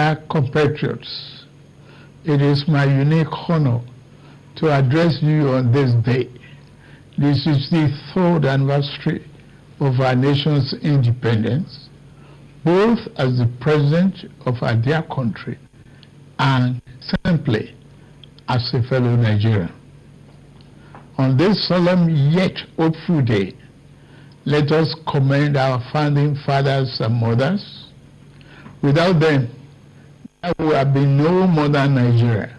Dear compatriots, it is my unique honor to address you on this day. This is the third anniversary of our nation's independence, both as the president of our dear country and simply as a fellow Nigerian. On this solemn yet hopeful day, let us commend our founding fathers and mothers. Without them, there would have been no modern Nigeria.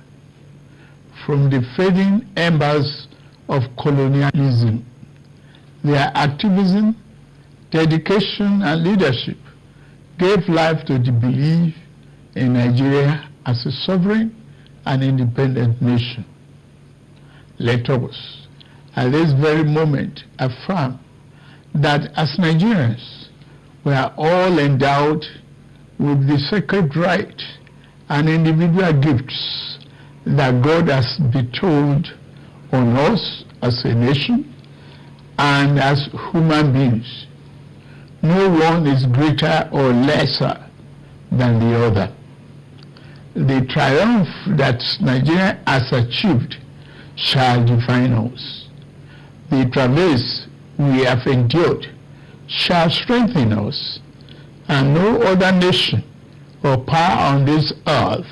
From the fading embers of colonialism, their activism, dedication, and leadership gave life to the belief in Nigeria as a sovereign and independent nation. Let us, at this very moment, affirm that as Nigerians, we are all endowed with the sacred right and individual gifts that God has bestowed on us as a nation and as human beings. No one is greater or lesser than the other. The triumph that Nigeria has achieved shall define us. The travails we have endured shall strengthen us, and no other nation or power on this earth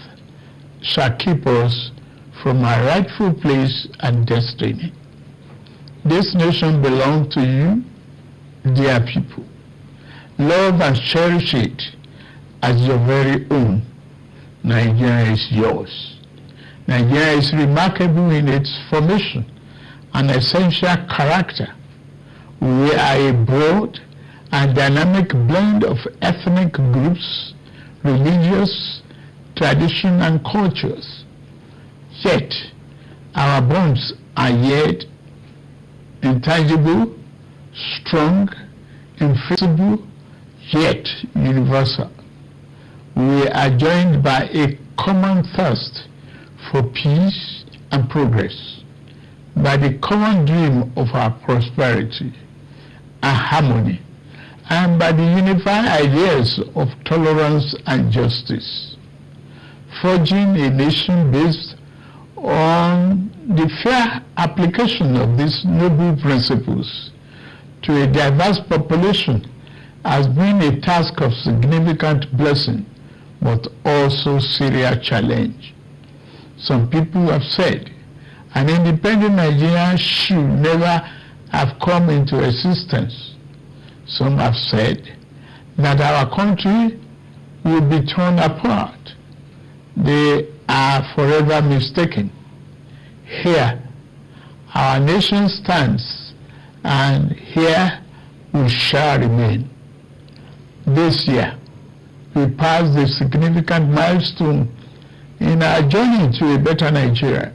shall keep us from our rightful place and destiny. This nation belongs to you, dear people. Love and cherish it as your very own. Nigeria is yours. Nigeria is remarkable in its formation and essential character. We are a broad and dynamic blend of ethnic groups, religious, tradition, and cultures. Yet, our bonds are yet intangible, strong, invisible, yet universal. We are joined by a common thirst for peace and progress, by the common dream of our prosperity and harmony, and by the unified ideas of tolerance and justice. Forging a nation based on the fair application of these noble principles to a diverse population has been a task of significant blessing, but also serious challenge. Some people have said an independent Nigeria should never have come into existence. Some have said that our country will be torn apart. They are forever mistaken. Here, our nation stands, and here we shall remain. This year, we passed a significant milestone in our journey to a better Nigeria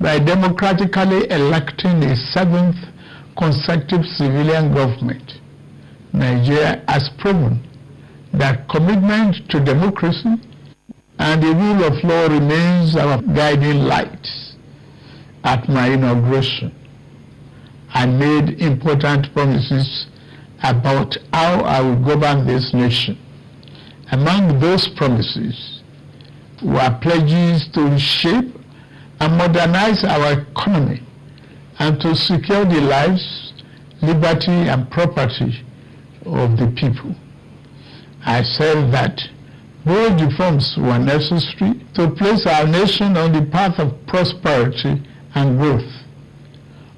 by democratically electing a seventh consecutive civilian government. Nigeria has proven that commitment to democracy and the rule of law remains our guiding light. At my inauguration, I made important promises about how I will govern this nation. Among those promises were pledges to reshape and modernize our economy and to secure the lives, liberty, and property of the people. I said that bold reforms were necessary to place our nation on the path of prosperity and growth.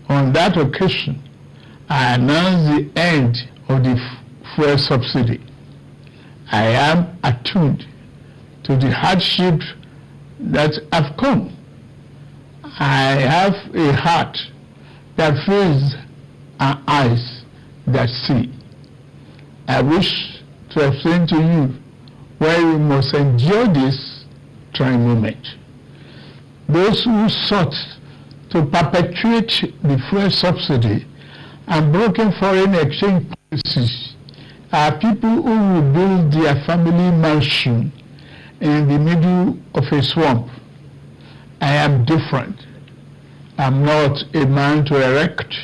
On that occasion, I announced the end of the fuel subsidy. I am attuned to the hardships that have come. I have a heart that feels and eyes that see. I wish to explain to you why we must endure this trying moment. Those who sought to perpetuate the fuel subsidy and broken foreign exchange policies are people who will build their family mansion in the middle of a swamp. I am different. I'm not a man to erect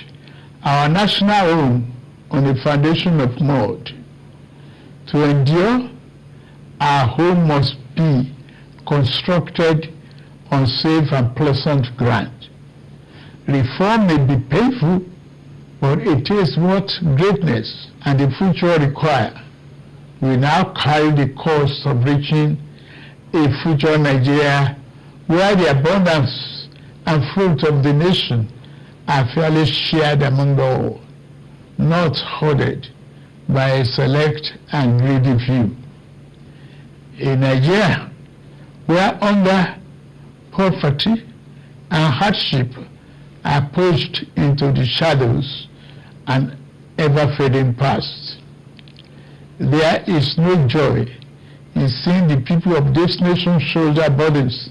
our national home on a foundation of mud. To endure, our home must be constructed on safe and pleasant ground. Reform may be painful, but it is what greatness and the future require. We now carry the cost of reaching a future Nigeria where the abundance and fruit of the nation are fairly shared among all, not hoarded by a select and greedy few. A Nigeria where hunger, poverty, and hardship are pushed into the shadows and ever-fading past. There is no joy in seeing the people of this nation shoulder burdens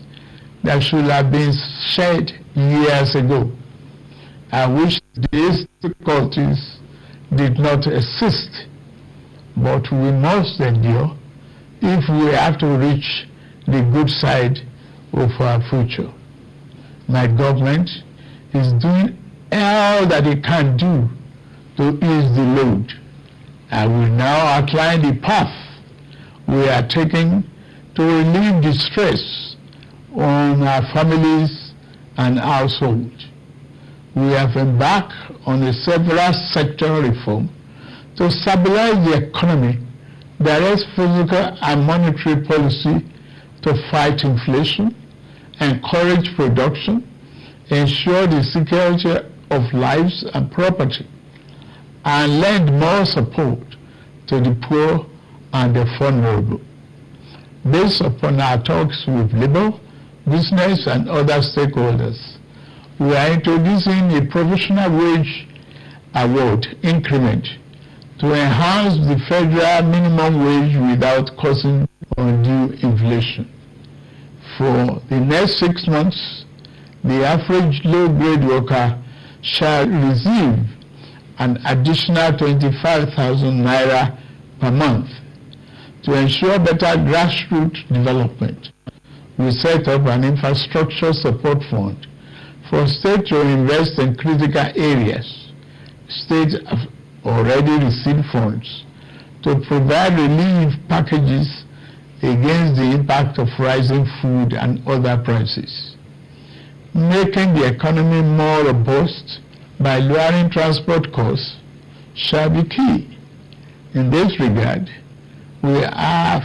that should have been shed years ago. I wish these difficulties did not exist, but we must endure if we have to reach the good side of our future. My government is doing all that it can do to ease the load. I will now outline the path we are taking to relieve the stress on our families and households. We have embarked on a several sector reform to stabilize the economy, direct physical and monetary policy to fight inflation, encourage production, ensure the security of lives and property, and lend more support to the poor and the vulnerable. Based upon our talks with labor, business, and other stakeholders, we are introducing a provisional wage award increment to enhance the federal minimum wage without causing undue inflation. For the next 6 months, the average low-grade worker shall receive an additional 25,000 naira per month. To ensure better grassroots development, we set up an infrastructure support fund for states to invest in critical areas. States have already received funds to provide relief packages against the impact of rising food and other prices. Making the economy more robust by lowering transport costs shall be key. In this regard, we have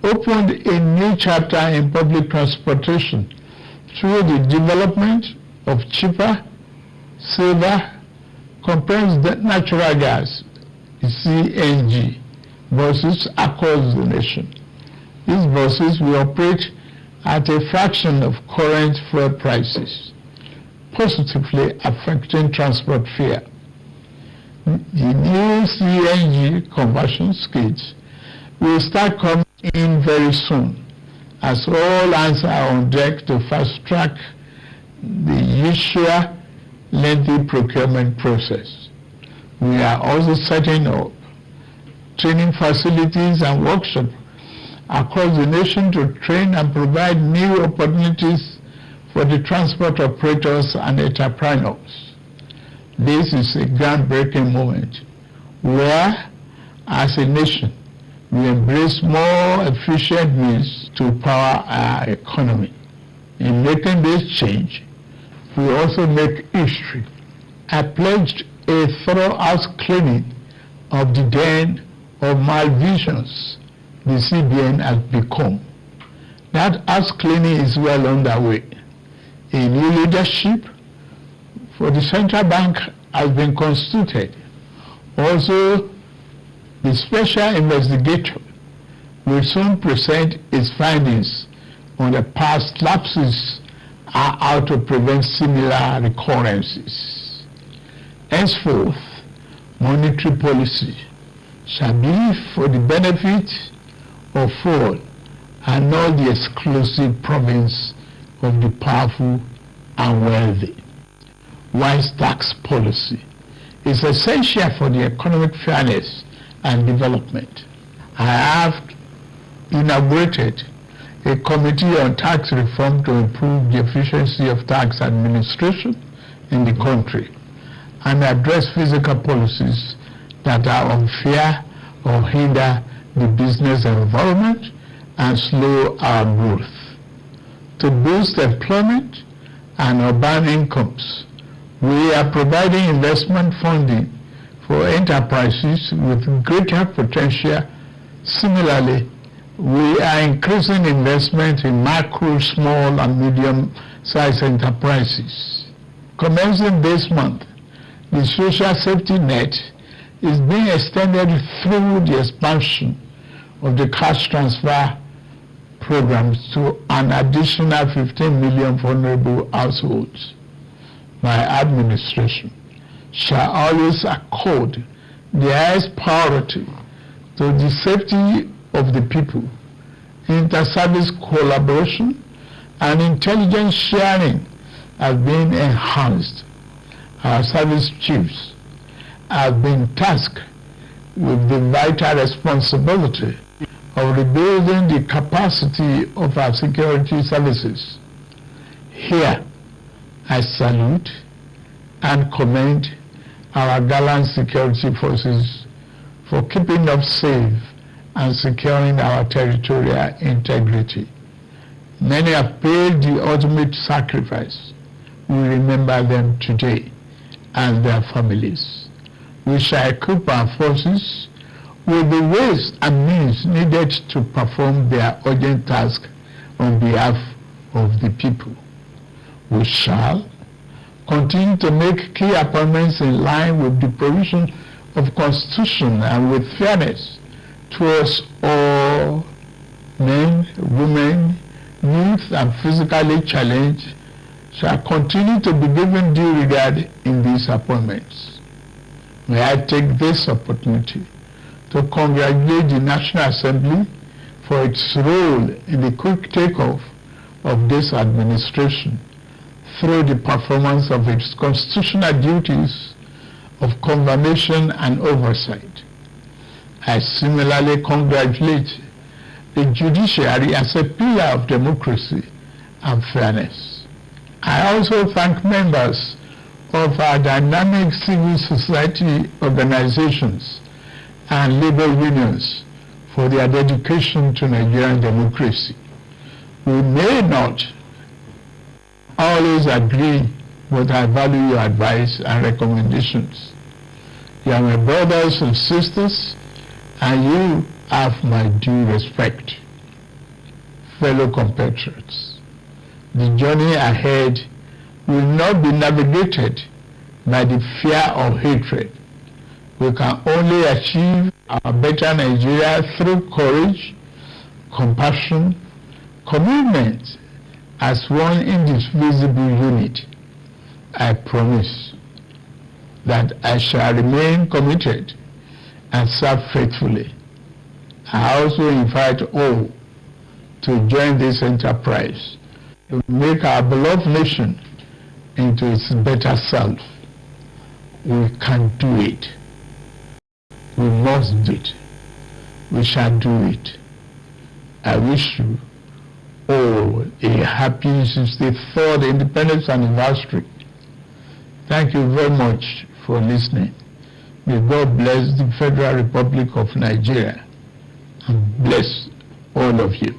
opened a new chapter in public transportation through the development of cheaper, safer, compressed natural gas, CNG, buses across the nation. These buses will operate at a fraction of current fuel prices, positively affecting transport fare. The new CNG conversion kits will start coming in very soon, as all hands are on deck to fast-track the usual lengthy procurement process. We are also setting up training facilities and workshops across the nation to train and provide new opportunities for the transport operators and entrepreneurs. This is a groundbreaking moment where, as a nation, we embrace more efficient means to power our economy. In making this change, we also make history. I pledged a thorough house cleaning of the den of malvisions the CBN has become. That house cleaning is well underway. A new leadership for the central bank has been constituted. Also, the special investigator will soon present its findings on the past lapses and how to prevent similar recurrences. Henceforth, monetary policy shall be for the benefit of all and not the exclusive province of the powerful and wealthy. Wise tax policy is essential for the economic fairness and development. I have inaugurated a committee on tax reform to improve the efficiency of tax administration in the country and address fiscal policies that are unfair or hinder the business environment and slow our growth. To boost employment and urban incomes, we are providing investment funding for enterprises with greater potential. Similarly, we are increasing investment in micro, small, and medium-sized enterprises. Commencing this month, the social safety net is being extended through the expansion of the cash transfer programs to an additional 15 million vulnerable households. My administration shall always accord the highest priority to the safety of the people. Inter-service collaboration and intelligence sharing have been enhanced. Our service chiefs have been tasked with the vital responsibility of rebuilding the capacity of our security services. Here, I salute and commend our gallant security forces for keeping us safe and securing our territorial integrity. Many have paid the ultimate sacrifice. We remember them today and their families. We shall equip our forces with the ways and means needed to perform their urgent task on behalf of the people. We shall continue to make key appointments in line with the provision of Constitution and with fairness towards all men, women, youth, and physically challenged shall continue to be given due regard in these appointments. May I take this opportunity to congratulate the National Assembly for its role in the quick takeoff of this administration through the performance of its constitutional duties of confirmation and oversight. I similarly congratulate the judiciary as a pillar of democracy and fairness. I also thank members of our dynamic civil society organizations and labor unions for their dedication to Nigerian democracy. We may not always agree, but I value your advice and recommendations. You are my brothers and sisters, and you have my due respect. Fellow compatriots, the journey ahead will not be navigated by the fear of hatred. We can only achieve a better Nigeria through courage, compassion, commitment as one indivisible unit. I promise that I shall remain committed and serve faithfully. I also invite all to join this enterprise to make our beloved nation into its better self. We can do it. We must do it. We shall do it. I wish you all a happy 63rd Independence Anniversary. Thank you very much for listening. May God bless the Federal Republic of Nigeria and bless all of you.